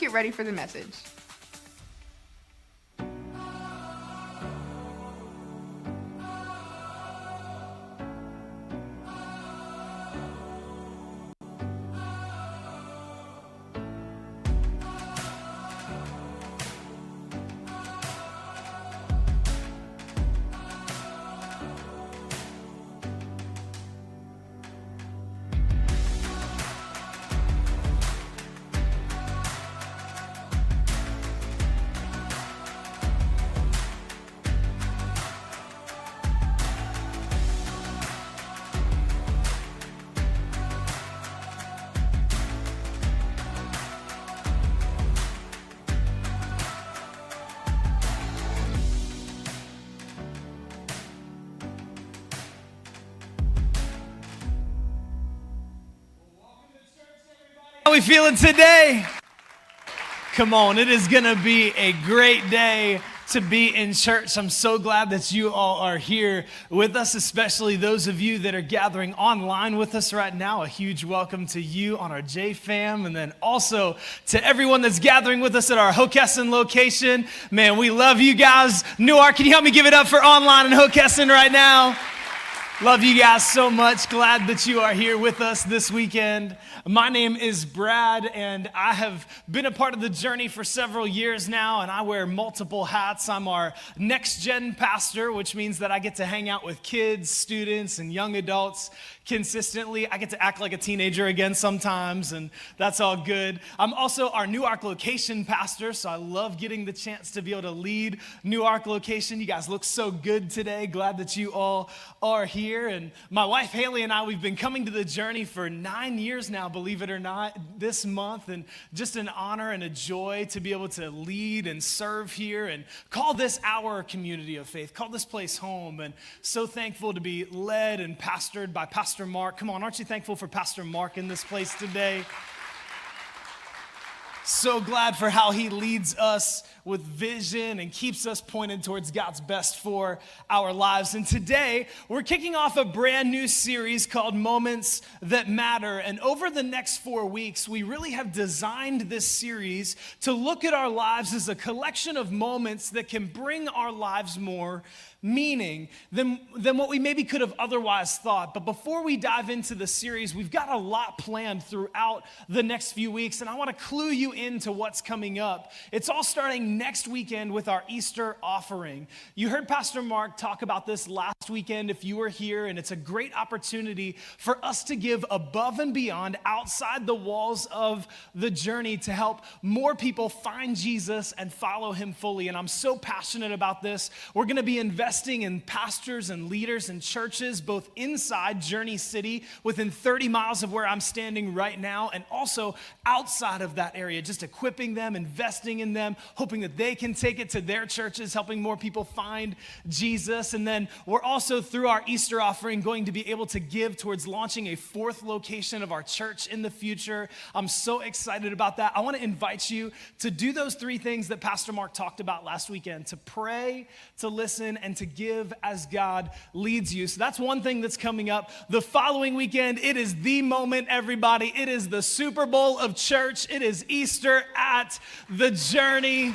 get ready for the message. How are we feeling today? Come on, it is going to be a great day to be in church. I'm so glad that you all are here with us, especially those of you that are gathering online with us right now. A huge welcome to you on our J Fam, and then also to everyone that's gathering with us at our Hockessin location. Man, we love you guys. Newark, can you help me give it up for online and Hockessin right now? Love you guys so much. Glad that you are here with us this weekend. My name is Brad, and I have been a part of the journey for several years now, and I wear multiple hats. I'm our next-gen pastor, which means that I get to hang out with kids, students, and young adults consistently. I get to act like a teenager again sometimes, and that's all good. I'm also our Newark location pastor, so I love getting the chance to be able to lead Newark location. You guys look so good today. Glad that you all are here. And my wife Haley and I, we've been coming to the journey for 9 years now, believe it or not, this month, and just an honor and a joy to be able to lead and serve here and call this our community of faith, call this place home, and so thankful to be led and pastored by Pastor Mark. Come on, aren't you thankful for Pastor Mark in this place today? So glad for how he leads us with vision and keeps us pointed towards God's best for our lives. And today, we're kicking off a brand new series called Moments That Matter. And over the next 4 weeks, we really have designed this series to look at our lives as a collection of moments that can bring our lives more meaning than what we maybe could have otherwise thought. But before we dive into the series, we've got a lot planned throughout the next few weeks, and I want to clue you into what's coming up. It's all starting next weekend with our Easter offering. You heard Pastor Mark talk about this last weekend if you were here, and it's a great opportunity for us to give above and beyond outside the walls of the journey to help more people find Jesus and follow him fully. And I'm so passionate about this. We're going to be investing in pastors and leaders and churches, both inside Journey City, within 30 miles of where I'm standing right now, and also outside of that area, just equipping them, investing in them, hoping that they can take it to their churches, helping more people find Jesus. And then we're also, through our Easter offering, going to be able to give towards launching a 4th location of our church in the future. I'm so excited about that. I want to invite you to do those 3 things that Pastor Mark talked about last weekend: to pray, to listen, and to give as God leads you. So that's one thing that's coming up. The following weekend, it is the moment, everybody. It is the Super Bowl of church. It is Easter at the Journey.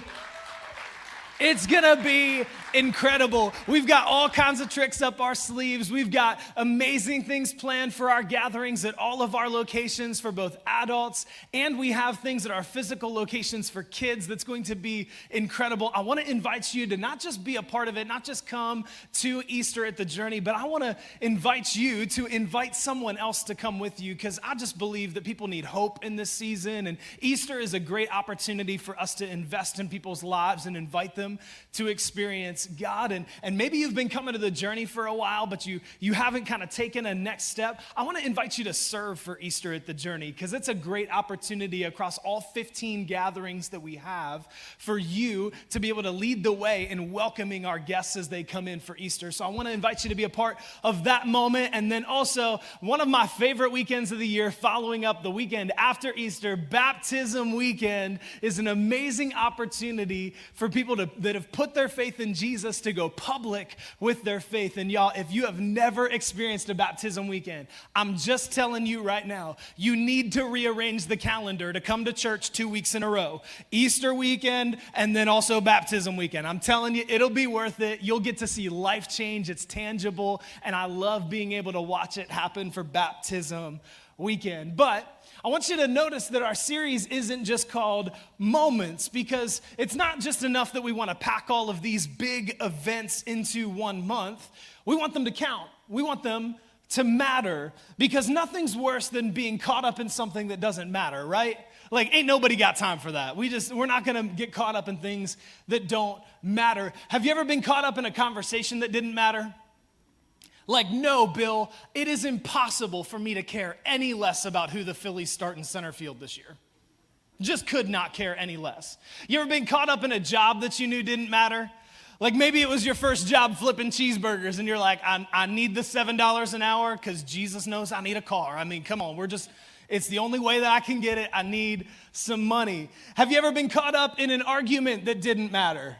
It's gonna be incredible. We've got all kinds of tricks up our sleeves. We've got amazing things planned for our gatherings at all of our locations for both adults, and we have things at our physical locations for kids that's going to be incredible. I want to invite you to not just be a part of it, not just come to Easter at the Journey, but I want to invite you to invite someone else to come with you, because I just believe that people need hope in this season, and Easter is a great opportunity for us to invest in people's lives and invite them to experience God. And maybe you've been coming to the Journey for a while, but you haven't kind of taken a next step. I want to invite you to serve for Easter at the Journey, because it's a great opportunity across all 15 gatherings that we have for you to be able to lead the way in welcoming our guests as they come in for Easter. So I want to invite you to be a part of that moment. And then also, one of my favorite weekends of the year, following up the weekend after Easter, Baptism Weekend, is an amazing opportunity for people to that have put their faith in Jesus to go public with their faith. And y'all, if you have never experienced a baptism weekend, I'm just telling you right now, you need to rearrange the calendar to come to church 2 weeks in a row. Easter weekend and then also baptism weekend. I'm telling you, it'll be worth it. You'll get to see life change. It's tangible. And I love being able to watch it happen for baptism weekend. But I want you to notice that our series isn't just called Moments, because it's not just enough that we want to pack all of these big events into 1 month. We want them to count. We want them to matter, because nothing's worse than being caught up in something that doesn't matter, right? Like, ain't nobody got time for that. We're not going to get caught up in things that don't matter. Have you ever been caught up in a conversation that didn't matter? Like, no, Bill, it is impossible for me to care any less about who the Phillies start in center field this year. Just could not care any less. You ever been caught up in a job that you knew didn't matter? Like, maybe it was your first job flipping cheeseburgers and you're like, I need the $7 an hour because Jesus knows I need a car. I mean, come on, it's the only way that I can get it. I need some money. Have you ever been caught up in an argument that didn't matter?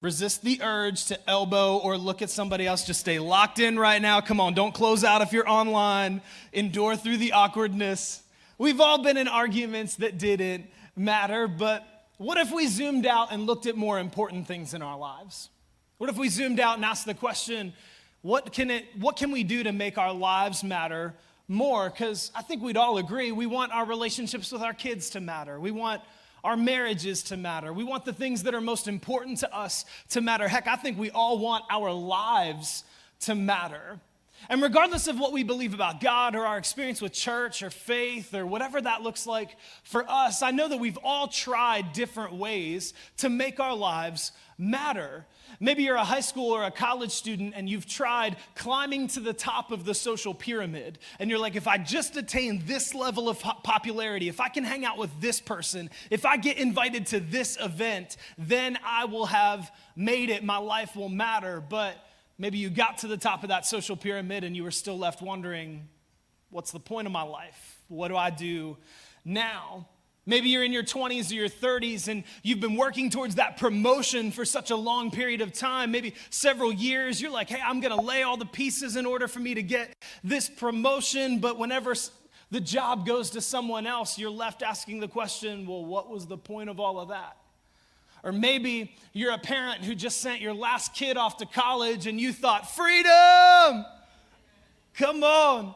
Resist the urge to elbow or look at somebody else. Just stay locked in right now. Come on, don't close out if you're online. Endure through the awkwardness. We've all been in arguments that didn't matter, but what if we zoomed out and looked at more important things in our lives? What if we zoomed out and asked the question, what can we do to make our lives matter more? Because I think we'd all agree, we want our relationships with our kids to matter. We want our marriages to matter. We want the things that are most important to us to matter. Heck, I think we all want our lives to matter. And regardless of what we believe about God or our experience with church or faith or whatever that looks like for us, I know that we've all tried different ways to make our lives matter. Maybe you're a high school or a college student and you've tried climbing to the top of the social pyramid. And you're like, if I just attain this level of popularity, if I can hang out with this person, if I get invited to this event, then I will have made it. My life will matter. But maybe you got to the top of that social pyramid and you were still left wondering, what's the point of my life? What do I do now? Maybe you're in your 20s or your 30s and you've been working towards that promotion for such a long period of time, maybe several years. You're like, hey, I'm going to lay all the pieces in order for me to get this promotion. But whenever the job goes to someone else, you're left asking the question, well, what was the point of all of that? Or maybe you're a parent who just sent your last kid off to college and you thought, freedom, come on.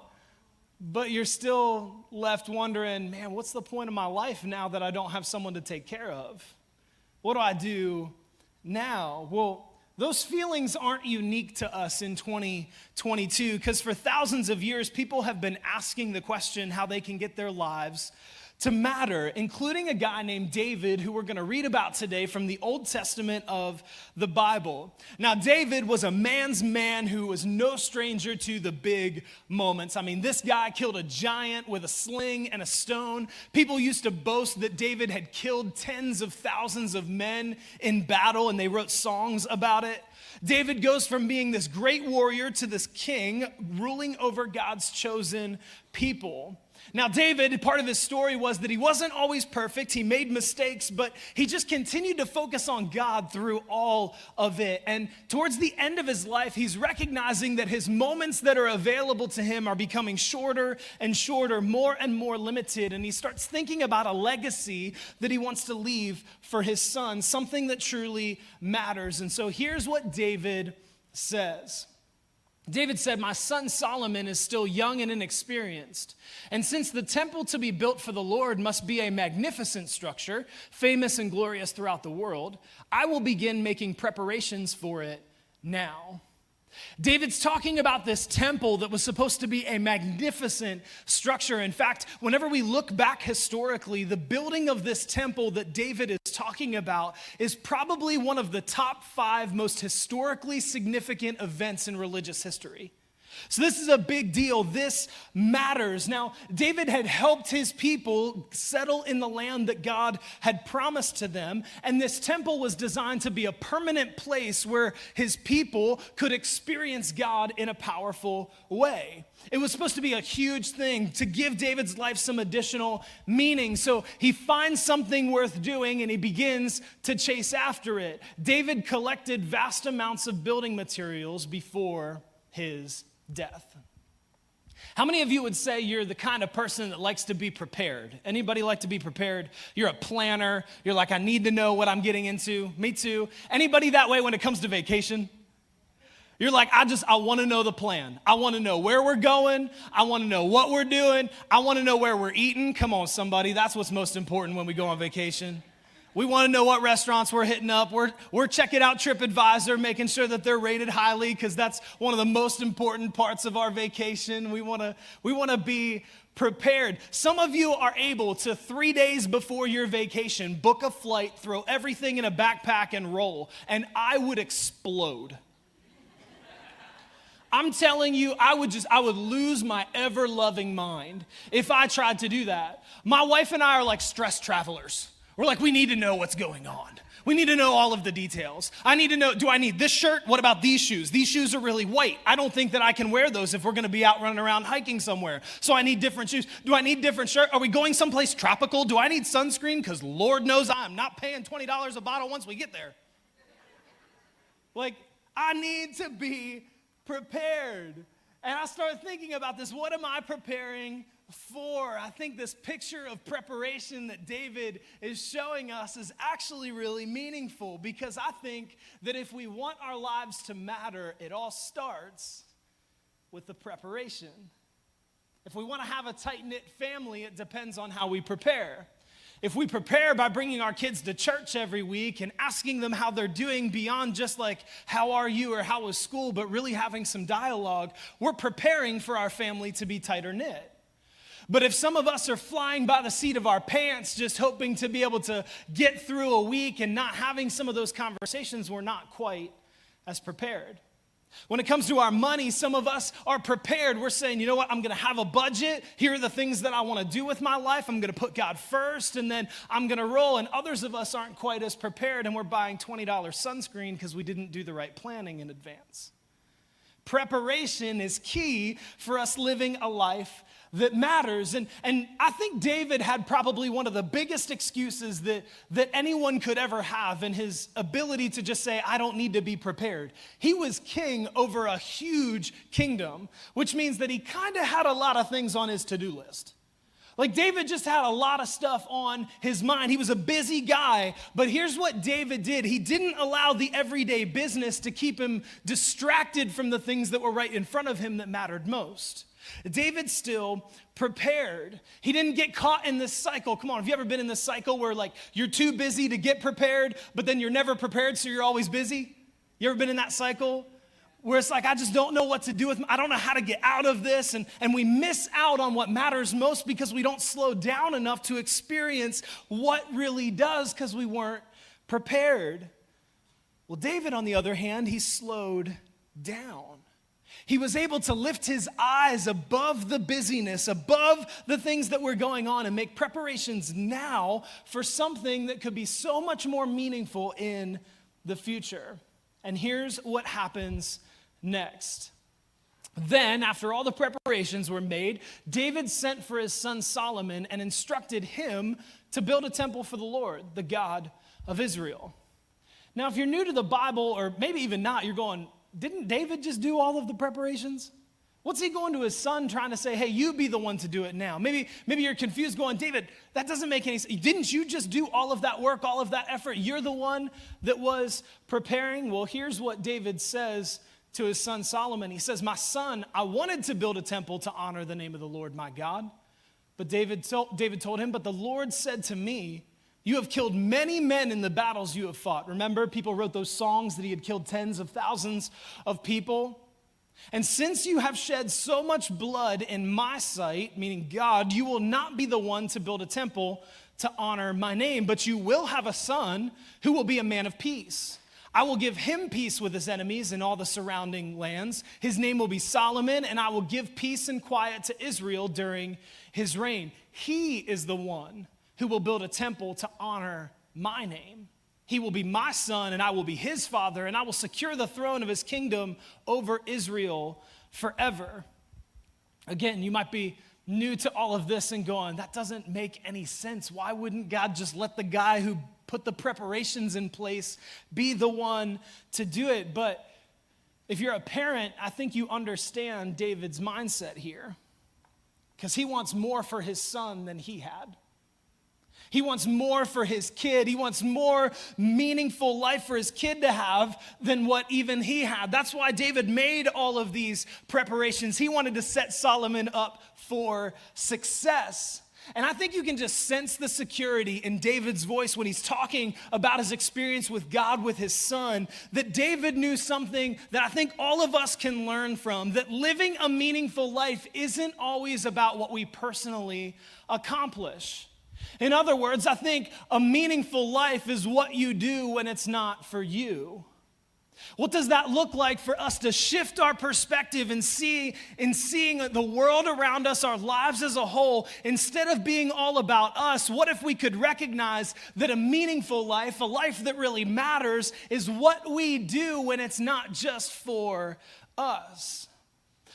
But you're still left wondering, man, what's the point of my life now that I don't have someone to take care of? What do I do now? Well, those feelings aren't unique to us in 2022, because for thousands of years, people have been asking the question how they can get their lives to matter, including a guy named David, who we're going to read about today from the Old Testament of the Bible. Now, David was a man's man who was no stranger to the big moments. I mean, this guy killed a giant with a sling and a stone. People used to boast that David had killed tens of thousands of men in battle, and they wrote songs about it. David goes from being this great warrior to this king ruling over God's chosen people. Now, David, part of his story was that he wasn't always perfect. He made mistakes, but he just continued to focus on God through all of it. And towards the end of his life, he's recognizing that his moments that are available to him are becoming shorter and shorter, more and more limited. And he starts thinking about a legacy that he wants to leave for his son, something that truly matters. And so here's what David says. David said, my son Solomon is still young and inexperienced. And since the temple to be built for the Lord must be a magnificent structure, famous and glorious throughout the world, I will begin making preparations for it now. David's talking about this temple that was supposed to be a magnificent structure. In fact, whenever we look back historically, the building of this temple that David is talking about is probably one of the top 5 most historically significant events in religious history. So this is a big deal. This matters. Now, David had helped his people settle in the land that God had promised to them, and this temple was designed to be a permanent place where his people could experience God in a powerful way. It was supposed to be a huge thing to give David's life some additional meaning. So he finds something worth doing and he begins to chase after it. David collected vast amounts of building materials before his death. How many of you would say you're the kind of person that likes to be prepared? Anybody like to be prepared? You're a planner. You're like, I need to know what I'm getting into. Me too. Anybody that way when it comes to vacation? You're like, I want to know the plan. I want to know where we're going. I want to know what we're doing. I want to know where we're eating. Come on, somebody. That's what's most important when we go on vacation. We want to know what restaurants we're hitting up. We're checking out TripAdvisor, making sure that they're rated highly, because that's one of the most important parts of our vacation. We want to be prepared. Some of you are able to 3 days before your vacation book a flight, throw everything in a backpack and roll, and I would explode. I'm telling you, I would lose my ever-loving mind if I tried to do that. My wife and I are like stress travelers. We're like, we need to know what's going on. We need to know all of the details. I need to know, do I need this shirt? What about these shoes? These shoes are really white. I don't think that I can wear those if we're gonna be out running around hiking somewhere. So I need different shoes. Do I need different shirt? Are we going someplace tropical? Do I need sunscreen? Because Lord knows I'm not paying $20 a bottle once we get there. Like, I need to be prepared. And I started thinking about this. What am I preparing for? I think this picture of preparation that David is showing us is actually really meaningful, because I think that if we want our lives to matter, it all starts with the preparation. If we want to have a tight-knit family, it depends on how we prepare. If we prepare by bringing our kids to church every week and asking them how they're doing beyond just like, how are you or how was school, but really having some dialogue, we're preparing for our family to be tighter knit. But if some of us are flying by the seat of our pants, just hoping to be able to get through a week and not having some of those conversations, we're not quite as prepared. When it comes to our money, some of us are prepared. We're saying, you know what, I'm going to have a budget. Here are the things that I want to do with my life. I'm going to put God first, and then I'm going to roll. And others of us aren't quite as prepared, and we're buying $20 sunscreen because we didn't do the right planning in advance. Preparation is key for us living a life that matters. And I think David had probably one of the biggest excuses that anyone could ever have in his ability to just say, I don't need to be prepared. He was king over a huge kingdom, which means that he kind of had a lot of things on his to-do list. Like, David just had a lot of stuff on his mind. He was a busy guy, but here's what David did. He didn't allow the everyday business to keep him distracted from the things that were right in front of him that mattered most. David still prepared. He didn't get caught in this cycle. Come on, have you ever been in this cycle where like you're too busy to get prepared, but then you're never prepared, so you're always busy? You ever been in that cycle? Where it's like, I just don't know what to do with, I don't know how to get out of this, and we miss out on what matters most because we don't slow down enough to experience what really does because we weren't prepared. Well, David, on the other hand, he slowed down. He was able to lift his eyes above the busyness, above the things that were going on, and make preparations now for something that could be so much more meaningful in the future. And here's what happens next. Then, after all the preparations were made, David sent for his son Solomon and instructed him to build a temple for the Lord, the God of Israel. Now, if you're new to the Bible, or maybe even not, you're going, didn't David just do all of the preparations? What's he going to his son trying to say, hey, you be the one to do it now? Maybe you're confused going, David, that doesn't make any sense. Didn't you just do all of that work, all of that effort? You're the one that was preparing? Well, here's what David says to his son Solomon. He says, my son, I wanted to build a temple to honor the name of the Lord my God. But David told him, but the Lord said to me, you have killed many men in the battles you have fought. Remember, people wrote those songs that he had killed tens of thousands of people. And since you have shed so much blood in my sight, meaning God, you will not be the one to build a temple to honor my name, but you will have a son who will be a man of peace. I will give him peace with his enemies and all the surrounding lands. His name will be Solomon, and I will give peace and quiet to Israel during his reign. He is the one who will build a temple to honor my name. He will be my son, and I will be his father, and I will secure the throne of his kingdom over Israel forever. Again, you might be new to all of this and going, that doesn't make any sense. Why wouldn't God just let the guy who put the preparations in place be the one to do it? But if you're a parent, I think you understand David's mindset here, because he wants more for his son than he had. He wants more for his kid. He wants more meaningful life for his kid to have than what even he had. That's why David made all of these preparations. He wanted to set Solomon up for success. And I think you can just sense the security in David's voice when he's talking about his experience with God, with his son, that David knew something that I think all of us can learn from, that living a meaningful life isn't always about what we personally accomplish. In other words, I think a meaningful life is what you do when it's not for you. What does that look like for us to shift our perspective and seeing the world around us, our lives as a whole, instead of being all about us? What if we could recognize that a meaningful life, a life that really matters, is what we do when it's not just for us?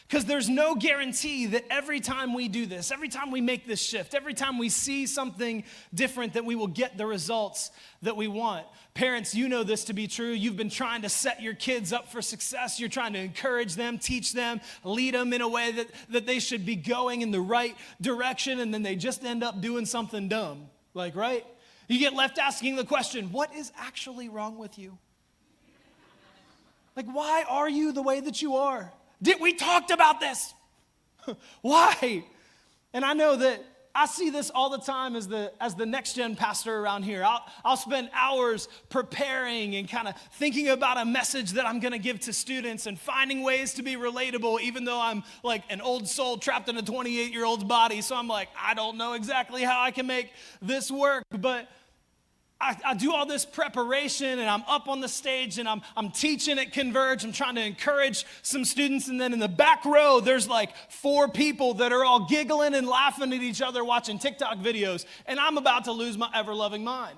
Because there's no guarantee that every time we do this, every time we make this shift, every time we see something different, that we will get the results that we want. Parents, you know this to be true. You've been trying to set your kids up for success. You're trying to encourage them, teach them, lead them in a way that they should be going in the right direction, and then they just end up doing something dumb. Like, right? You get left asking the question, what is actually wrong with you? Like, why are you the way that you are? We talked about this. Why? And I know that I see this all the time as the next gen pastor around here. I'll spend hours preparing and kind of thinking about a message that I'm going to give to students and finding ways to be relatable, even though I'm like an old soul trapped in a 28-year-old's body. So I'm like, I don't know exactly how I can make this work, but I do all this preparation, and I'm up on the stage, and I'm teaching at Converge. I'm trying to encourage some students, and then in the back row, there's like 4 people that are all giggling and laughing at each other watching TikTok videos, and I'm about to lose my ever-loving mind.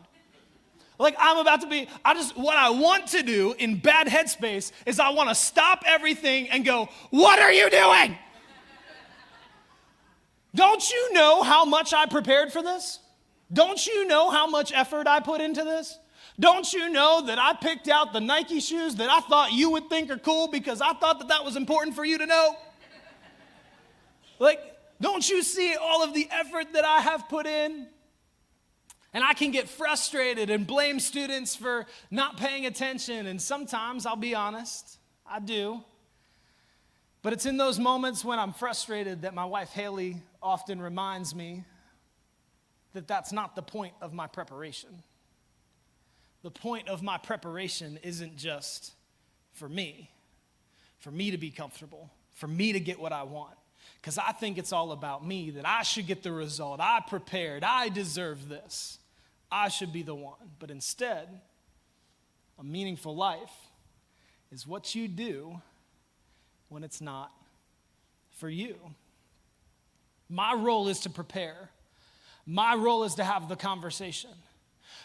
Like, I'm about to be, what I want to do in bad headspace is I want to stop everything and go, what are you doing? Don't you know how much I prepared for this? Don't you know how much effort I put into this? Don't you know that I picked out the Nike shoes that I thought you would think are cool because I thought that was important for you to know? Like, don't you see all of the effort that I have put in? And I can get frustrated and blame students for not paying attention. And sometimes, I'll be honest, I do. But it's in those moments when I'm frustrated that my wife, Haley, often reminds me that that's not the point of my preparation. The point of my preparation isn't just for me to be comfortable, for me to get what I want. Because I think it's all about me, that I should get the result. I prepared. I deserve this. I should be the one. But instead, a meaningful life is what you do when it's not for you. My role is to prepare. My role is to have the conversation.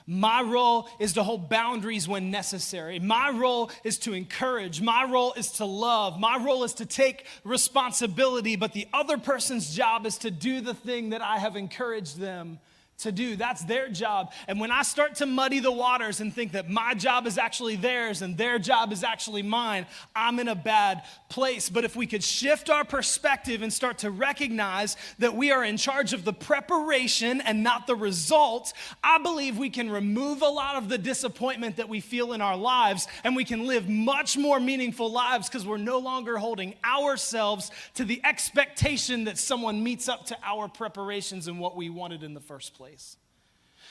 My role is to hold boundaries when necessary. My role is to encourage. My role is to love. My role is to take responsibility, but the other person's job is to do the thing that I have encouraged them to do. That's their job. And when I start to muddy the waters and think that my job is actually theirs and their job is actually mine, I'm in a bad place. But if we could shift our perspective and start to recognize that we are in charge of the preparation and not the result, I believe we can remove a lot of the disappointment that we feel in our lives, and we can live much more meaningful lives because we're no longer holding ourselves to the expectation that someone meets up to our preparations and what we wanted in the first place.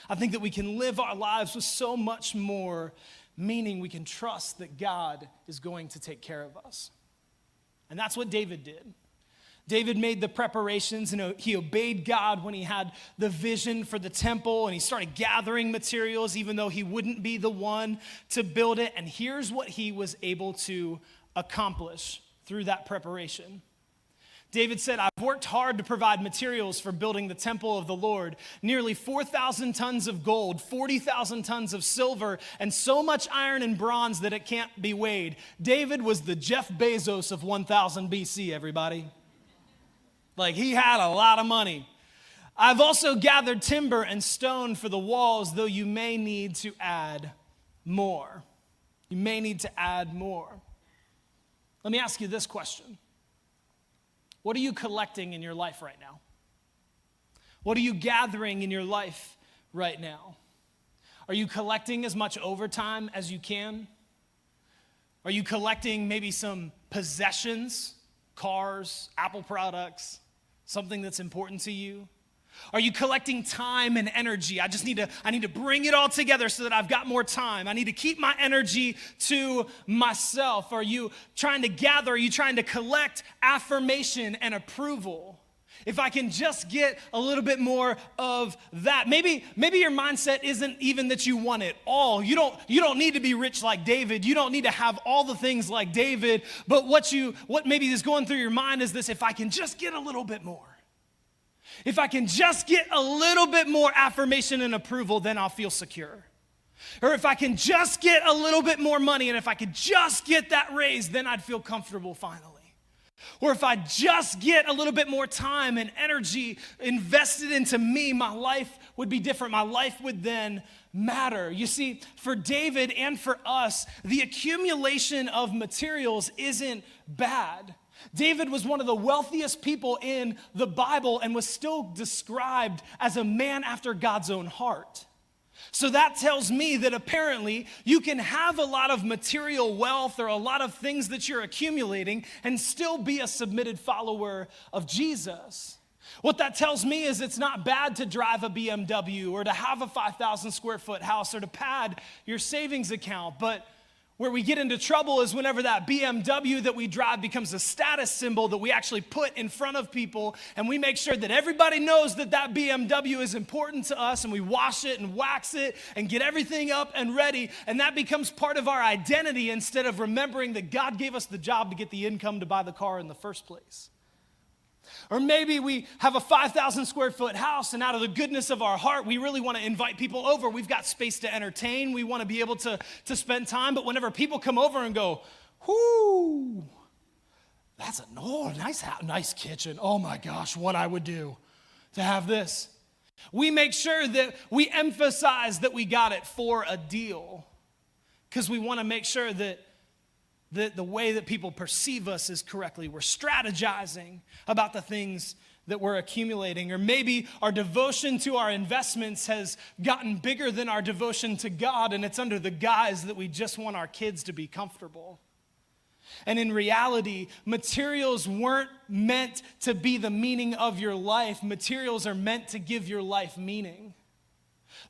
I think that we can live our lives with so much more meaning. We can trust that God is going to take care of us. And that's what David did. David made the preparations and he obeyed God when he had the vision for the temple, and he started gathering materials even though he wouldn't be the one to build it. And here's what he was able to accomplish through that preparation. David said, I've worked hard to provide materials for building the temple of the Lord, nearly 4,000 tons of gold, 40,000 tons of silver, and so much iron and bronze that it can't be weighed. David was the Jeff Bezos of 1000 BC, everybody. Like, he had a lot of money. I've also gathered timber and stone for the walls, though you may need to add more. You may need to add more. Let me ask you this question. What are you collecting in your life right now? What are you gathering in your life right now? Are you collecting as much overtime as you can? Are you collecting maybe some possessions, cars, Apple products, something that's important to you? Are you collecting time and energy? I need to bring it all together so that I've got more time. I need to keep my energy to myself. Are you trying to gather? Are you trying to collect affirmation and approval? If I can just get a little bit more of that. Maybe your mindset isn't even that you want it all. You don't need to be rich like David. You don't need to have all the things like David. But what maybe is going through your mind is this: if I can just get a little bit more. If I can just get a little bit more affirmation and approval, then I'll feel secure. Or if I can just get a little bit more money, and if I could just get that raise, then I'd feel comfortable finally. Or if I just get a little bit more time and energy invested into me, my life would be different. My life would then matter. You see, for David and for us, the accumulation of materials isn't bad. David was one of the wealthiest people in the Bible and was still described as a man after God's own heart. So that tells me that apparently you can have a lot of material wealth or a lot of things that you're accumulating and still be a submitted follower of Jesus. What that tells me is it's not bad to drive a BMW or to have a 5,000 square foot house or to pad your savings account, but where we get into trouble is whenever that BMW that we drive becomes a status symbol that we actually put in front of people, and we make sure that everybody knows that that BMW is important to us, and we wash it and wax it and get everything up and ready, and that becomes part of our identity instead of remembering that God gave us the job to get the income to buy the car in the first place. Or maybe we have a 5,000 square foot house, and out of the goodness of our heart, we really want to invite people over. We've got space to entertain. We want to be able to spend time. But whenever people come over and go, whoo, that's a nice kitchen. Oh my gosh, what I would do to have this. We make sure that we emphasize that we got it for a deal because we want to make sure that the way that people perceive us is correctly. We're strategizing about the things that we're accumulating. Or maybe our devotion to our investments has gotten bigger than our devotion to God, and it's under the guise that we just want our kids to be comfortable. And in reality, materials weren't meant to be the meaning of your life. Materials are meant to give your life meaning.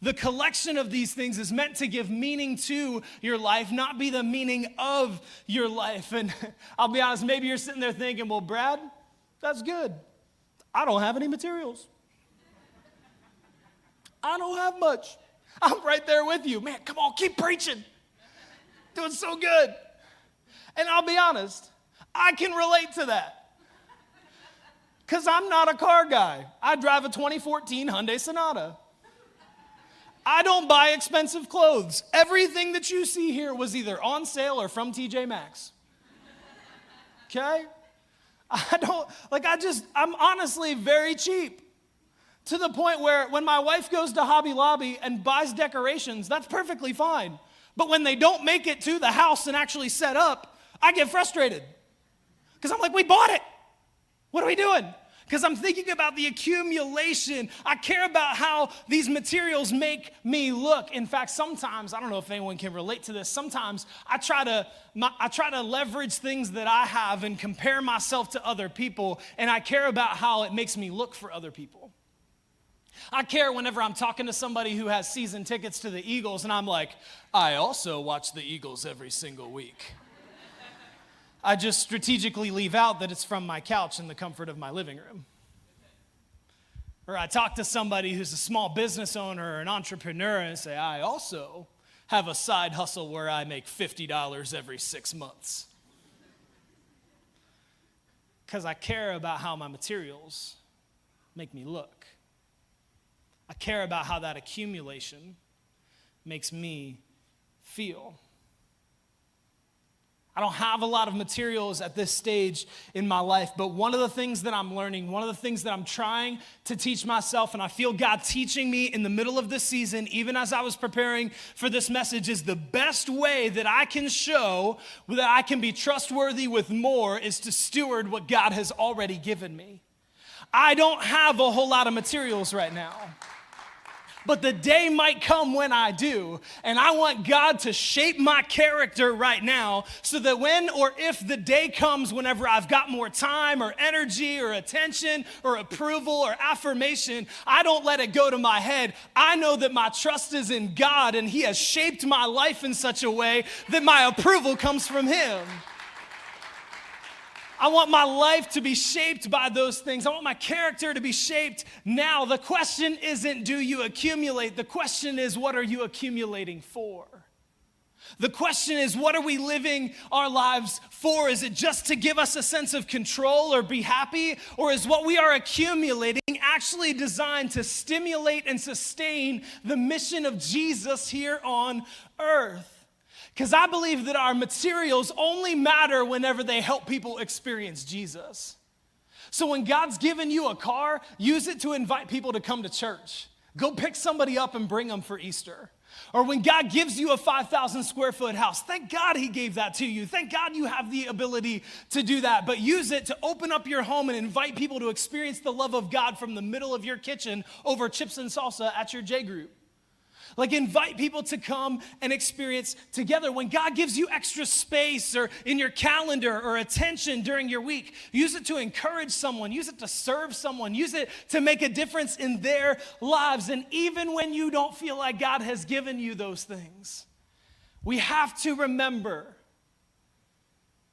The collection of these things is meant to give meaning to your life, not be the meaning of your life. And I'll be honest, maybe you're sitting there thinking, well, Brad, that's good. I don't have any materials. I don't have much. I'm right there with you. Man, come on, keep preaching. Doing so good. And I'll be honest, I can relate to that. Because I'm not a car guy. I drive a 2014 Hyundai Sonata. I don't buy expensive clothes. Everything that you see here was either on sale or from TJ Maxx. Okay? I'm honestly very cheap. To the point where when my wife goes to Hobby Lobby and buys decorations, that's perfectly fine. But when they don't make it to the house and actually set up, I get frustrated. Because I'm like, we bought it. What are we doing? Because I'm thinking about the accumulation. I care about how these materials make me look. In fact, sometimes, I don't know if anyone can relate to this, sometimes I try to leverage things that I have and compare myself to other people, and I care about how it makes me look for other people. I care whenever I'm talking to somebody who has season tickets to the Eagles, and I'm like, I also watch the Eagles every single week. I just strategically leave out that it's from my couch in the comfort of my living room. Or I talk to somebody who's a small business owner or an entrepreneur and say, I also have a side hustle where I make $50 every 6 months. Because I care about how my materials make me look. I care about how that accumulation makes me feel. I don't have a lot of materials at this stage in my life, but one of the things that I'm learning, one of the things that I'm trying to teach myself, and I feel God teaching me in the middle of this season, even as I was preparing for this message, is the best way that I can show that I can be trustworthy with more is to steward what God has already given me. I don't have a whole lot of materials right now. But the day might come when I do, and I want God to shape my character right now so that when or if the day comes whenever I've got more time or energy or attention or approval or affirmation, I don't let it go to my head. I know that my trust is in God, and He has shaped my life in such a way that my approval comes from Him. I want my life to be shaped by those things. I want my character to be shaped now. The question isn't, do you accumulate? The question is, what are you accumulating for? The question is, what are we living our lives for? Is it just to give us a sense of control or be happy? Or is what we are accumulating actually designed to stimulate and sustain the mission of Jesus here on earth? Because I believe that our materials only matter whenever they help people experience Jesus. So when God's given you a car, use it to invite people to come to church. Go pick somebody up and bring them for Easter. Or when God gives you a 5,000 square foot house, thank God He gave that to you. Thank God you have the ability to do that. But use it to open up your home and invite people to experience the love of God from the middle of your kitchen over chips and salsa at your J group. Like, invite people to come and experience together. When God gives you extra space or in your calendar or attention during your week, use it to encourage someone, use it to serve someone, use it to make a difference in their lives. And even when you don't feel like God has given you those things, we have to remember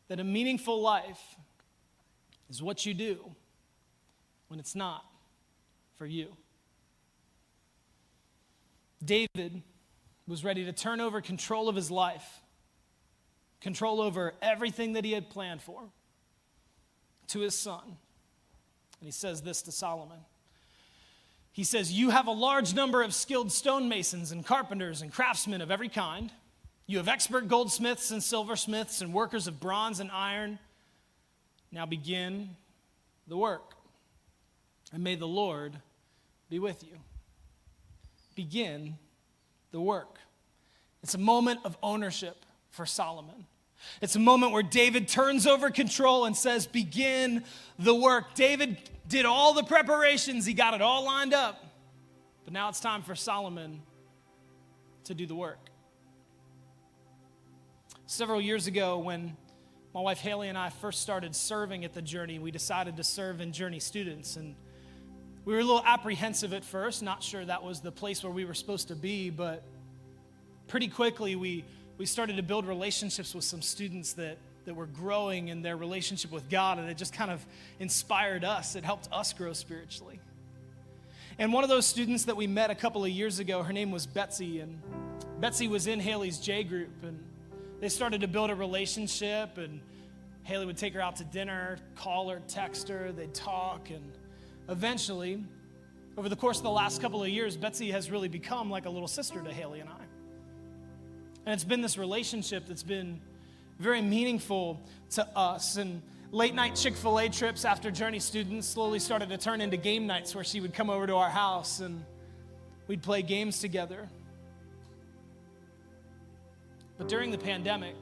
that a meaningful life is what you do when it's not for you. David was ready to turn over control of his life, control over everything that he had planned for, to his son. And he says this to Solomon. He says, you have a large number of skilled stonemasons and carpenters and craftsmen of every kind. You have expert goldsmiths and silversmiths and workers of bronze and iron. Now begin the work, and may the Lord be with you. Begin the work. It's a moment of ownership for Solomon. It's a moment where David turns over control and says, begin the work. David did all the preparations. He got it all lined up. But now it's time for Solomon to do the work. Several years ago, when my wife Haley and I first started serving at the Journey, we decided to serve in Journey students. And we were a little apprehensive at first, not sure that was the place where we were supposed to be, but pretty quickly we started to build relationships with some students that were growing in their relationship with God, and it just kind of inspired us. It helped us grow spiritually. And one of those students that we met a couple of years ago, her name was Betsy, and Betsy was in Haley's J group, and they started to build a relationship, and Haley would take her out to dinner, call her, text her, they'd talk, and eventually, over the course of the last couple of years, Betsy has really become like a little sister to Haley and I. And it's been this relationship that's been very meaningful to us. And late night Chick-fil-A trips after Journey students slowly started to turn into game nights where she would come over to our house and we'd play games together. But during the pandemic,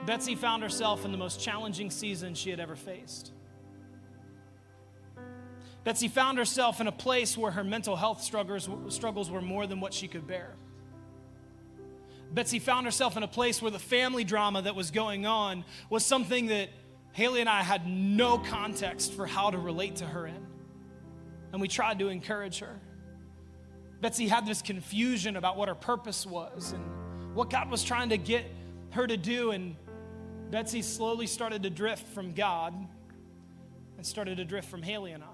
Betsy found herself in the most challenging season she had ever faced. Betsy found herself in a place where her mental health struggles were more than what she could bear. Betsy found herself in a place where the family drama that was going on was something that Haley and I had no context for how to relate to her in. And we tried to encourage her. Betsy had this confusion about what her purpose was and what God was trying to get her to do. And Betsy slowly started to drift from God and started to drift from Haley and I.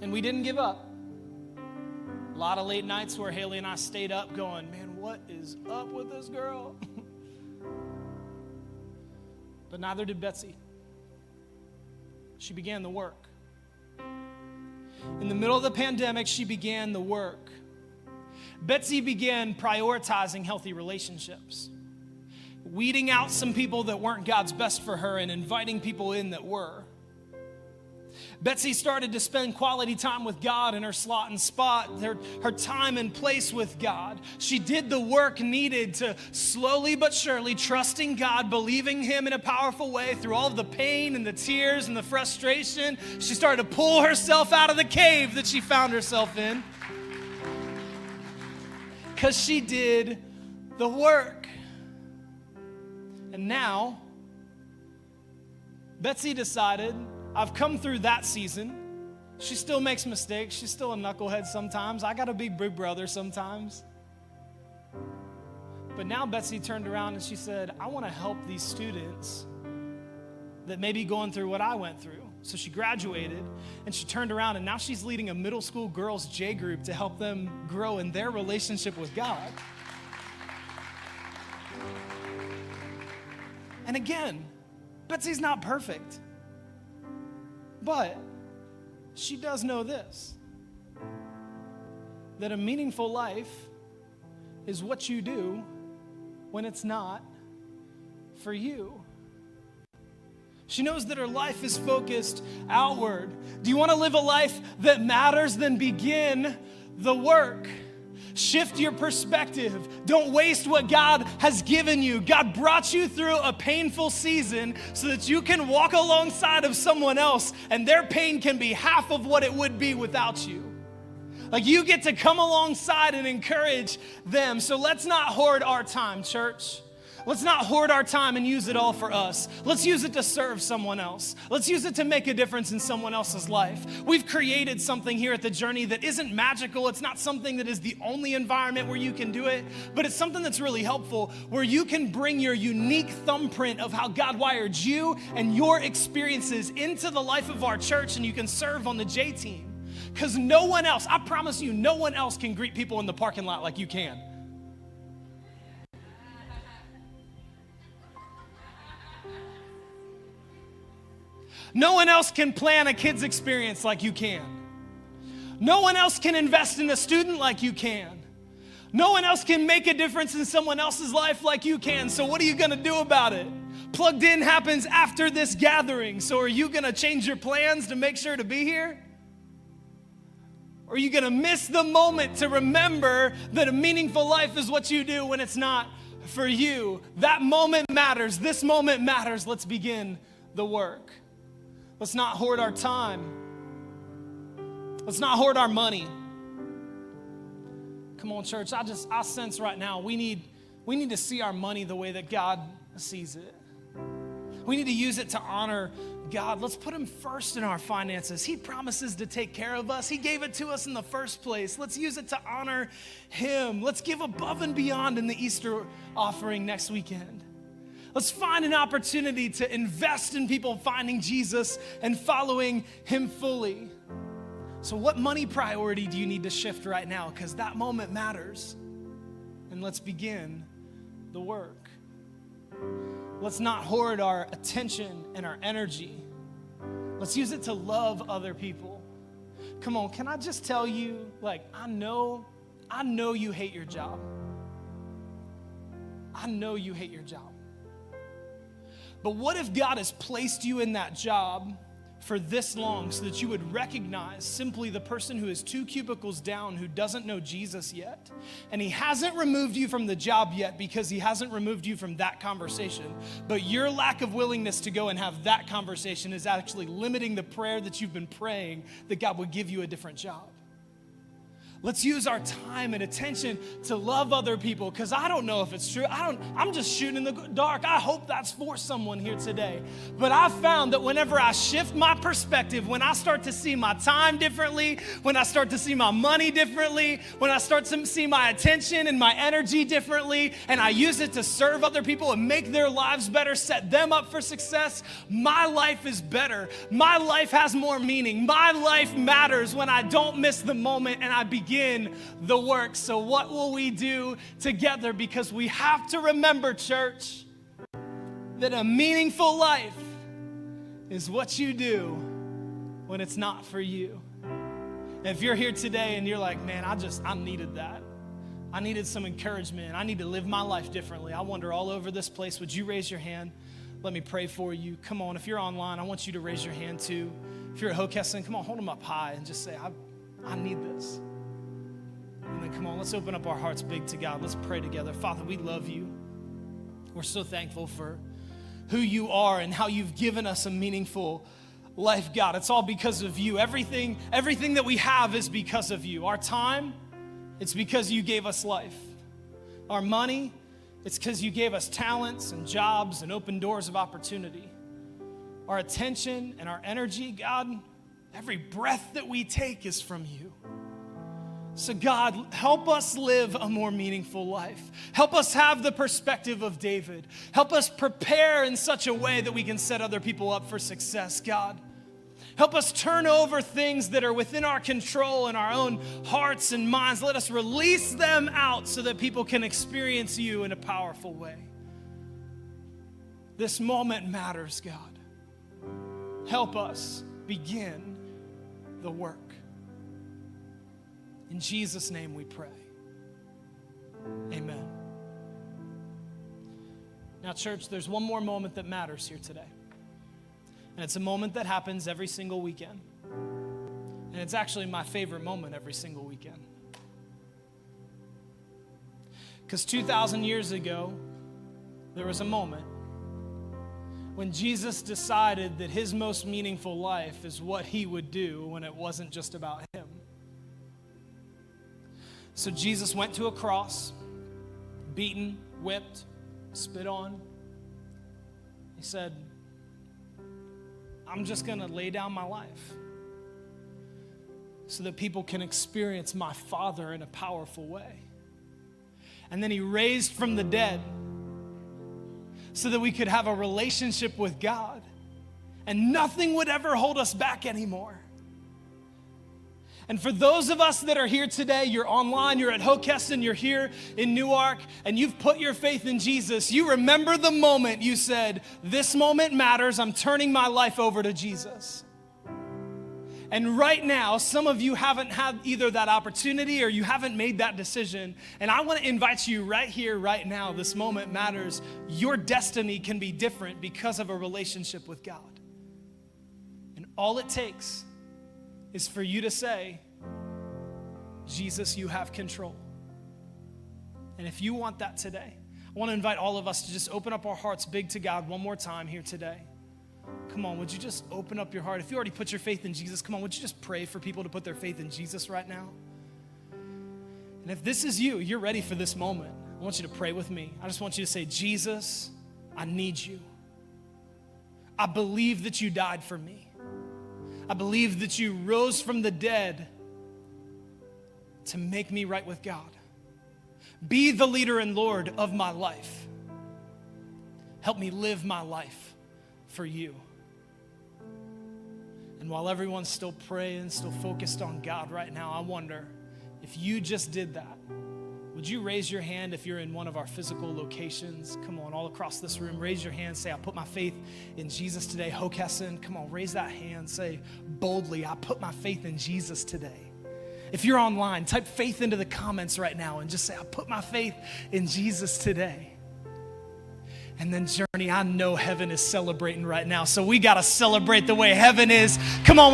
And we didn't give up. A lot of late nights where Haley and I stayed up going, man, what is up with this girl? But neither did Betsy. She began the work. In the middle of the pandemic, she began the work. Betsy began prioritizing healthy relationships, weeding out some people that weren't God's best for her and inviting people in that were. Betsy started to spend quality time with God in her slot and spot, her time and place with God. She did the work needed to slowly but surely trusting God, believing Him in a powerful way through all of the pain and the tears and the frustration. She started to pull herself out of the cave that she found herself in because she did the work. And now, Betsy decided, I've come through that season. She still makes mistakes. She's still a knucklehead sometimes. I got to be big brother sometimes. But now Betsy turned around and she said, I want to help these students that may be going through what I went through. So she graduated and she turned around and now she's leading a middle school girls J group to help them grow in their relationship with God. And again, Betsy's not perfect. But she does know this, that a meaningful life is what you do when it's not for you. She knows that her life is focused outward. Do you want to live a life that matters? Then begin the work. Shift your perspective. Don't waste what God has given you. God brought you through a painful season so that you can walk alongside of someone else and their pain can be half of what it would be without you. Like you get to come alongside and encourage them. So let's not hoard our time, church. Let's not hoard our time and use it all for us. Let's use it to serve someone else. Let's use it to make a difference in someone else's life. We've created something here at The Journey that isn't magical. It's not something that is the only environment where you can do it, but it's something that's really helpful where you can bring your unique thumbprint of how God wired you and your experiences into the life of our church, and you can serve on the J team. Because no one else, I promise you, no one else can greet people in the parking lot like you can. No one else can plan a kid's experience like you can. No one else can invest in a student like you can. No one else can make a difference in someone else's life like you can. So what are you going to do about it? Plugged In happens after this gathering. So are you going to change your plans to make sure to be here? Or are you going to miss the moment to remember that a meaningful life is what you do when it's not for you? That moment matters. This moment matters. Let's begin the work. Let's not hoard our time. Let's not hoard our money. Come on, church. I sense right now we need to see our money the way that God sees it. We need to use it to honor God. Let's put Him first in our finances. He promises to take care of us. He gave it to us in the first place. Let's use it to honor Him. Let's give above and beyond in the Easter offering next weekend. Let's find an opportunity to invest in people finding Jesus and following Him fully. So what money priority do you need to shift right now? Because that moment matters. And let's begin the work. Let's not hoard our attention and our energy. Let's use it to love other people. Come on, can I just tell you, I know you hate your job. I know you hate your job. But what if God has placed you in that job for this long so that you would recognize simply the person who is 2 cubicles down who doesn't know Jesus yet? And He hasn't removed you from the job yet because He hasn't removed you from that conversation. But your lack of willingness to go and have that conversation is actually limiting the prayer that you've been praying that God would give you a different job. Let's use our time and attention to love other people, because I don't know if it's true. I'm just shooting in the dark. I hope that's for someone here today. But I've found that whenever I shift my perspective, when I start to see my time differently, when I start to see my money differently, when I start to see my attention and my energy differently, and I use it to serve other people and make their lives better, set them up for success, my life is better. My life has more meaning. My life matters when I don't miss the moment and I begin the work. So what will we do together? Because we have to remember, church, that a meaningful life is what you do when it's not for you. And if you're here today and you're like, man, I needed that. I needed some encouragement. I need to live my life differently. I wander all over this place. Would you raise your hand? Let me pray for you. Come on, if you're online, I want you to raise your hand too. If you're at Hokessen, come on, hold them up high and just say, I need this. And then come on, let's open up our hearts big to God. Let's pray together. Father, we love you. We're so thankful for who you are and how you've given us a meaningful life, God. It's all because of you. Everything that we have is because of you. Our time, it's because you gave us life. Our money, it's because you gave us talents and jobs and open doors of opportunity. Our attention and our energy, God, every breath that we take is from you. So God, help us live a more meaningful life. Help us have the perspective of David. Help us prepare in such a way that we can set other people up for success, God. Help us turn over things that are within our control in our own hearts and minds. Let us release them out so that people can experience you in a powerful way. This moment matters, God. Help us begin the work. In Jesus' name we pray. Amen. Now, church, there's one more moment that matters here today. And it's a moment that happens every single weekend. And it's actually my favorite moment every single weekend. Because 2,000 years ago, there was a moment when Jesus decided that his most meaningful life is what he would do when it wasn't just about him. So Jesus went to a cross, beaten, whipped, spit on. He said, I'm just gonna lay down my life so that people can experience my Father in a powerful way. And then he raised from the dead so that we could have a relationship with God and nothing would ever hold us back anymore. And for those of us that are here today, you're online, you're at Hokessen, you're here in Newark, and you've put your faith in Jesus, you remember the moment you said, this moment matters, I'm turning my life over to Jesus. And right now, some of you haven't had either that opportunity or you haven't made that decision. And I want to invite you right here, right now, this moment matters. Your destiny can be different because of a relationship with God. And all it takes is for you to say, Jesus, you have control. And if you want that today, I want to invite all of us to just open up our hearts big to God one more time here today. Come on, would you just open up your heart? If you already put your faith in Jesus, come on, would you just pray for people to put their faith in Jesus right now? And if this is you, you're ready for this moment, I want you to pray with me. I just want you to say, Jesus, I need you. I believe that you died for me. I believe that you rose from the dead to make me right with God. Be the leader and Lord of my life. Help me live my life for you. And while everyone's still praying, still focused on God right now, I wonder if you just did that. Would you raise your hand if you're in one of our physical locations? Come on, all across this room, raise your hand. Say, I put my faith in Jesus today. Hokessen, come on, raise that hand. Say boldly, I put my faith in Jesus today. If you're online, type faith into the comments right now and just say, I put my faith in Jesus today. And then Journey, I know heaven is celebrating right now, so we got to celebrate the way heaven is. Come on.